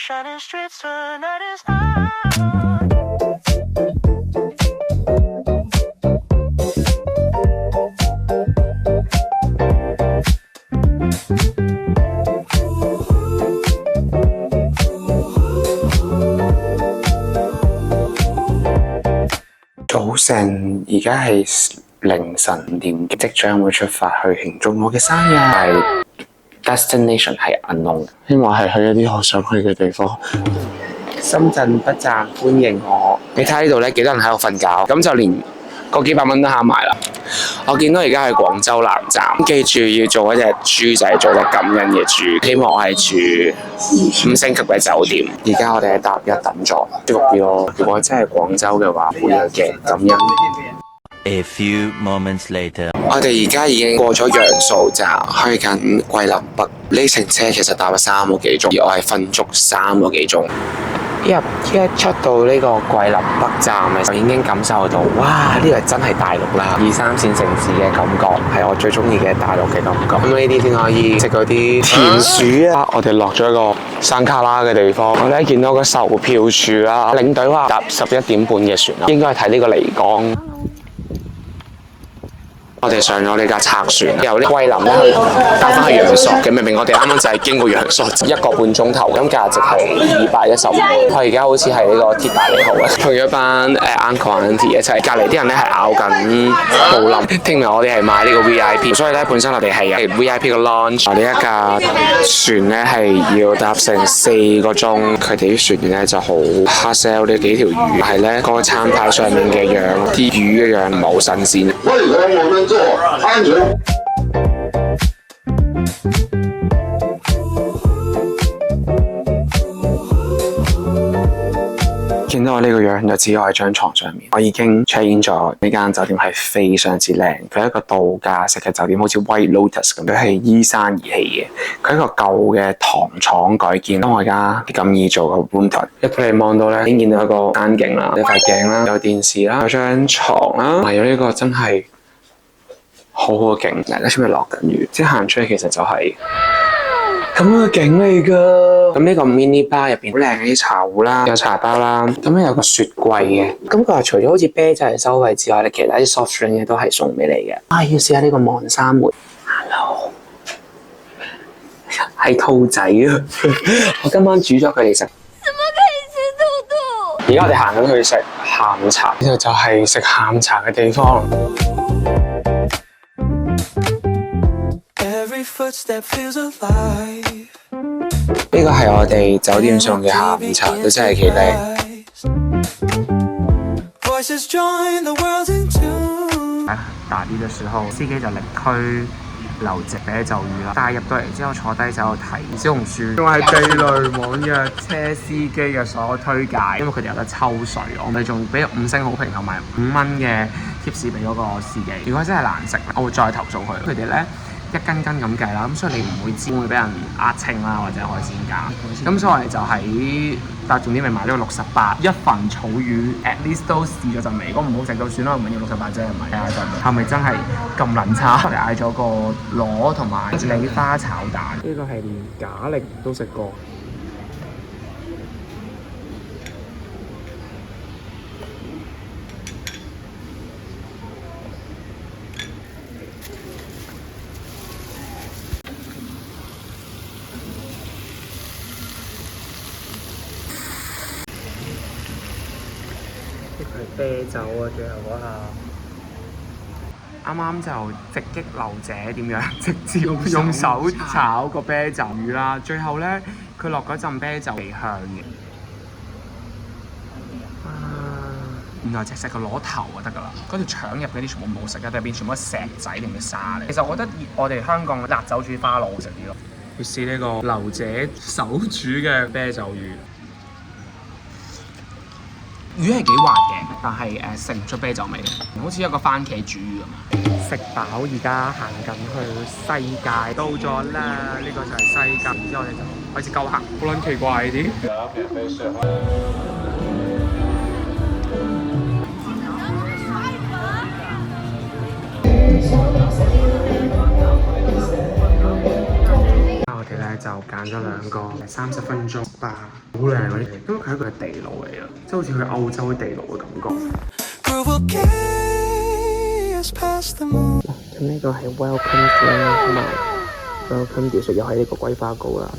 早晨，而家係凌晨5點，即將會出發去慶祝我嘅生日。係 destination 係 unknown，希望係去一啲我想去嘅地方。深圳北站歡迎我。你睇下呢度咧，幾多人喺度瞓覺，咁就連嗰幾百蚊都慳埋啦。我見到而家係廣州南站，記住要做一隻豬仔，做得感恩嘅豬。希望我係住5星級嘅酒店。而家我哋係搭一等座，舒服啲咯。如果真係廣州嘅話，會有嘅感恩。A few moments later， 我哋而家已經過咗楊素站，去緊桂林北。呢程車其實搭咗3個幾鐘，而我係瞓足3個幾鐘。一出到呢個桂林北站嘅時候，已經感受到，哇！呢個真係大陸啦，2、3線城市嘅感覺，係我最中意嘅大陸嘅感覺。咁呢啲先可以食嗰啲田鼠啊！我哋落咗一個山卡拉嘅地方，我哋見到個售票處啦，領隊話搭11點半嘅船啦，應該係睇呢個漓江。我哋上咗呢架賊船，由呢桂林咧去搭翻去陽朔嘅。明明我哋啱啱就係經過陽朔1個半鐘頭，咁價值係215。我而家好似係呢個鐵達尼號啊，同咗班uncle auntie 一齊，隔離啲人咧係咬緊布林。聽日我哋係買呢個 VIP， 所以咧本身我哋係有 VIP 嘅 launch。我哋一架船咧係要搭成4個鐘，佢哋啲船員咧就好 hard sell 呢幾條魚，係咧嗰個餐牌上面嘅樣，啲魚嘅樣唔係好新鮮。安全。見到我呢個樣就知我喺張床上面。我已經 check in 咗呢間酒店，係非常之靚。佢係一個度假式嘅酒店，好似 White Lotus 咁，佢係依山而起嘅。佢係一個舊嘅糖廠改建。當我而家咁易做個 room tour，一嚟望到咧，已經見到一個山景啦，有塊鏡啦，有電視啦，有張床啦，同埋有呢個真係好好嘅景。嗱，出面落緊雨，即係行出去其實就係咁嘅景嚟㗎。咁呢個 mini bar 入邊好靚嘅啲茶壺啦，有茶包啦，咁咧有個雪櫃嘅。咁佢話除咗好似啤酒係收費之外咧，其他啲 soft drink 嘅都係送俾你嘅。啊，要試下呢個望山梅。Hello， 係兔仔啊！我今晚煮咗佢哋食。怎麼可以吃兔兔？而家我哋行緊去食下午茶，呢度就係食下午茶嘅地方。呢個係我哋酒店送嘅下午茶，都真係幾靚。打啲嘅時候，司機就力推流隻啤酒魚啦，但係入到嚟之後坐低就睇小紅書，仲係地雷網約車司機嘅所有推介，因為佢哋有得抽水，我哋仲俾5星好評同埋5蚊嘅貼士俾嗰個司機。如果真係難食，我會再投訴佢。佢哋咧一斤斤咁計啦，咁所以你唔會知會俾人呃稱啦，或者海鮮價。咁所以我哋就喺但係重點咪買咗個68一份草魚 ，at least 都試咗陣味。如果唔好食到算啦，唔緊要68啫，係咪？睇下陣係咪真係咁撚差？我哋嗌咗個螺同埋梨花炒蛋，呢個係連假力都食過。啤酒啊！最後嗰下，啱啱就直擊流者點樣直接用手炒個啤酒魚啦。最後咧，佢落嗰陣啤酒幾香嘅。原來就食個螺頭就得㗎啦，嗰條腸入嗰啲全部冇食嘅，入邊全部都石仔定嘅沙嚟。其實我覺得我哋香港辣酒煮花螺好食啲咯。要試呢個流者手煮嘅啤酒魚。魚係幾滑嘅，但係食唔出啤酒味，好似一個番茄煮魚咁樣。食飽而家行緊去西界，到咗啦，呢個就係西界，然之後我哋就開始鳩行，好撚奇怪啲。我我哋咧就揀咗兩個30分鐘吧，好靚嗰啲，因為佢係一個地牢嚟嘅，即係好似去歐洲嘅地牢嘅感覺。咁呢個係 Welcome Drink 同埋 Welcome Dessert，又係呢個桂花糕啦。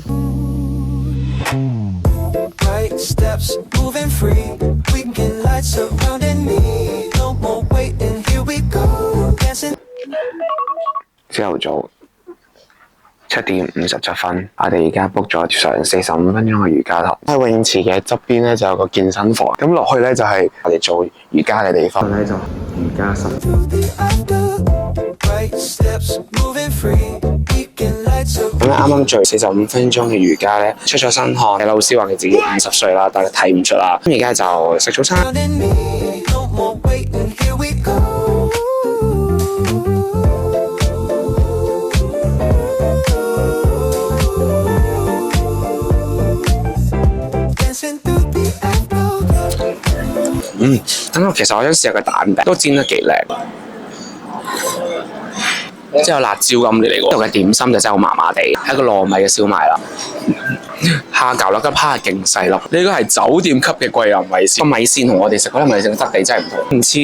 朝頭早7點57分，我哋而家 book 咗上45分鐘嘅瑜伽堂。喺泳池嘅側邊咧就有個健身房，咁落去咧就係我哋做瑜伽嘅地方。呢就瑜伽室。咁啱啱做45分鐘嘅瑜伽咧，出咗身汗。老師話佢自己50歲啦，但係睇唔出啦。咁而家就食早餐。咁其實我想試下個蛋餅，都煎得幾靚。即係有辣椒咁嚟嘅，度嘅點心就真係好麻麻地，係一個糯米嘅燒賣啦。蝦餃啦，個蝦係勁細粒，呢個係酒店級嘅桂林米線。個米線同我哋食嗰啲米線嘅質地真係唔同，唔似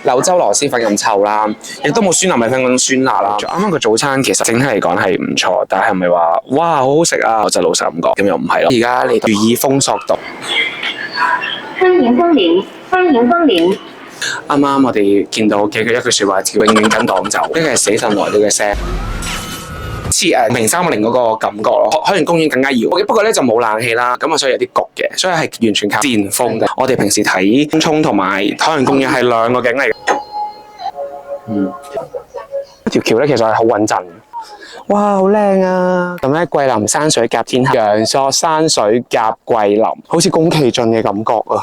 柳州螺絲粉咁臭啦，亦都冇酸辣米粉嗰種酸辣啦。啱啱個早餐其實整體嚟講係唔錯，但係咪話哇好好食啊？我就老實咁講，咁又唔係咯。而家嚟到如意風索道，歡迎光臨，歡迎光臨。啱啱我哋見到嘅一句説話叫永遠跟黨走，呢個係死神來了嘅聲，似明310嗰個感覺咯。海洋公園更加要，不過咧就冇冷氣啦，咁啊所以有啲焗嘅，所以係完全靠自然風嘅。我哋平時睇東涌同埋海洋公園係兩個景嚟嘅。條橋咧其實係好穩陣。哇，好靚啊！咁咧，桂林山水甲天下，陽朔山水甲桂林，好似宮崎駿嘅感覺啊！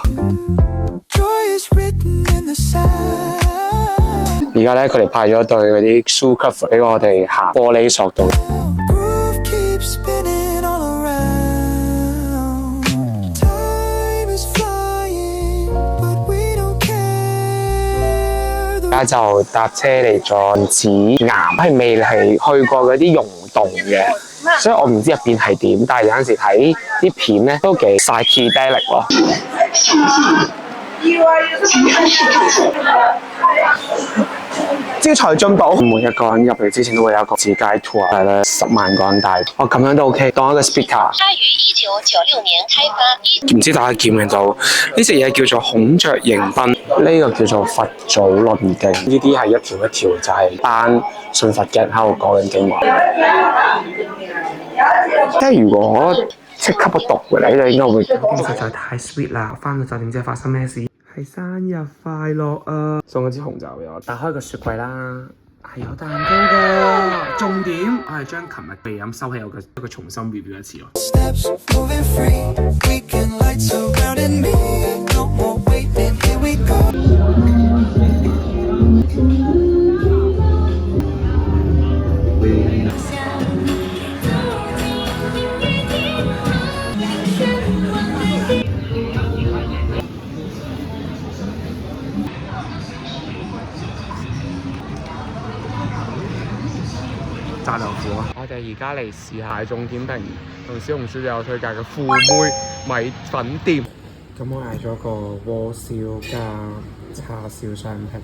而家咧，佢哋派咗對嗰啲 shoe cover 俾我哋行玻璃索道。而家就搭車嚟咗紫岩，係未係去過嗰啲溶洞嘅，所以我唔知入邊係點。但係有陣時睇啲片咧，都幾 psychedelic 咯。招財進寶，每一個人入嚟之前都會有一個自介 tour， 係咧10萬個人帶。哦，咁樣都 OK，當一個 speaker。它於1996年開發。唔知大家見唔見到呢隻嘢叫做孔雀迎賓，呢個叫做佛祖論經。呢啲係一條一條就係班信佛嘅人喺度講緊經話。即係如果我即刻不讀嘅你就應該會。實在太 sweet 啦！翻到酒店之後發生咩事？係生日快樂啊！送咗支紅酒俾我，打開個雪櫃啦，係有蛋糕㗎。重點我係將琴日備飲收起，一個重新 review 一次咯。炸豆腐啊！我哋而家嚟試下重點評同小紅書都有推介嘅富妹米粉店。咁我嗌咗個鍋燒加叉燒雙拼。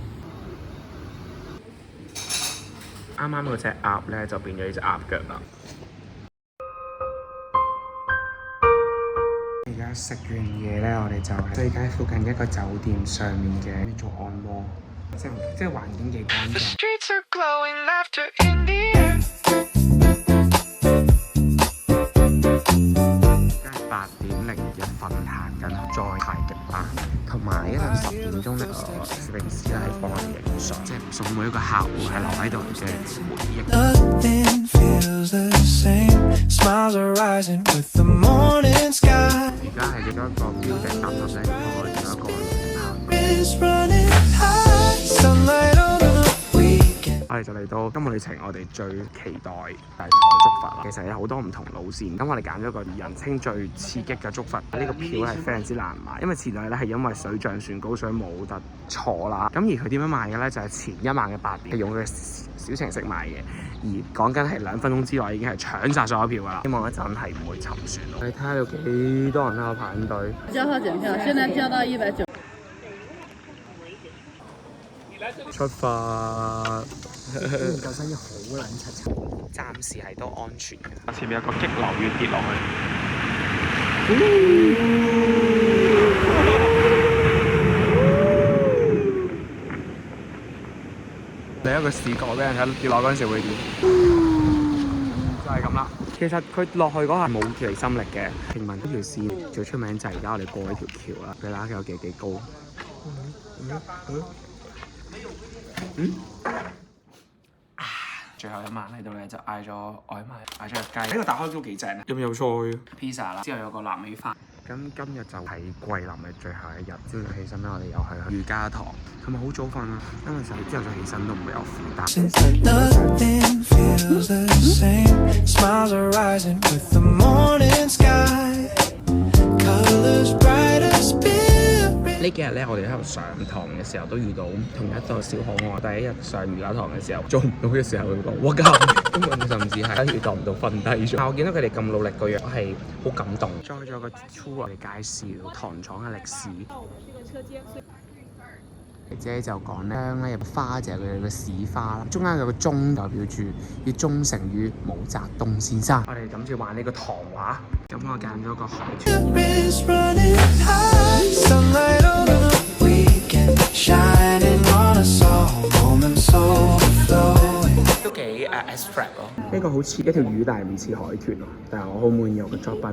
啱啱嗰隻鴨咧就變咗呢隻鴨腳啦。而家食完嘢咧，我哋就喺對街附近一個酒店上面嘅做按摩，即係環境幾乾淨。瞓行緊，再太極啦，同埋一陣10點鐘咧，攝影師咧係幫我哋影相，即係送每一個客戶係留喺度嘅回憶。而家係幾多個標準搭頭咧？我哋有一個我哋就嚟到今個旅程我哋最期待就係坐竹筏啦。其實有好多唔同路線，咁我哋揀咗個人稱最刺激嘅竹筏。呢個票係非常之難買，因為前兩日咧係因為水漲船高，所以冇得坐啦。咁而佢點樣賣嘅咧？就係前一晚嘅8點係用佢嘅小程式買嘅，而講緊係2分鐘之內已經係搶晒所有票㗎啦。希望一陣係唔會沉船咯。你睇下有幾多人喺度排緊隊。交好警票，現在降到190。出發！救生衣好撚柒柒，暫時係都安全嘅。前面有個激流要跌落去。另一個視角俾人睇跌落嗰陣時會點？就係咁啦。其實佢落去嗰下冇離心力嘅。平民呢條線最出名就係而家我哋過呢條橋啦。佢睇下有幾高。最後一晚喺度咧就嗌咗外賣，嗌咗隻雞。呢個打開都幾正啊！有冇有菜？pizza 啦，之後有個南美飯。咁今日就係桂林嘅最後一日，朝早起身咧，我哋又去瑜伽堂。係咪好早瞓啊？因為之後再起身都唔會有負擔。呢幾日咧，我哋喺度上堂嘅時候都遇到同一個小可愛。第一日上瑜伽堂嘅時候做唔到嘅時候，會講我教，根本甚至係遇到唔到瞓低咗。但我見到佢哋咁努力個樣，我係好感動。再咗個 tour 嚟介紹糖廠嘅歷史。姐就講咧，有個花就係佢哋嘅市花啦，中間有個鐘代表住要忠誠於毛澤東先生。我哋諗住玩呢個糖畫，咁我揀咗個海豚。都幾abstract 咯。呢個好似一條魚，但係唔似海豚咯。但係我好滿意我嘅作品。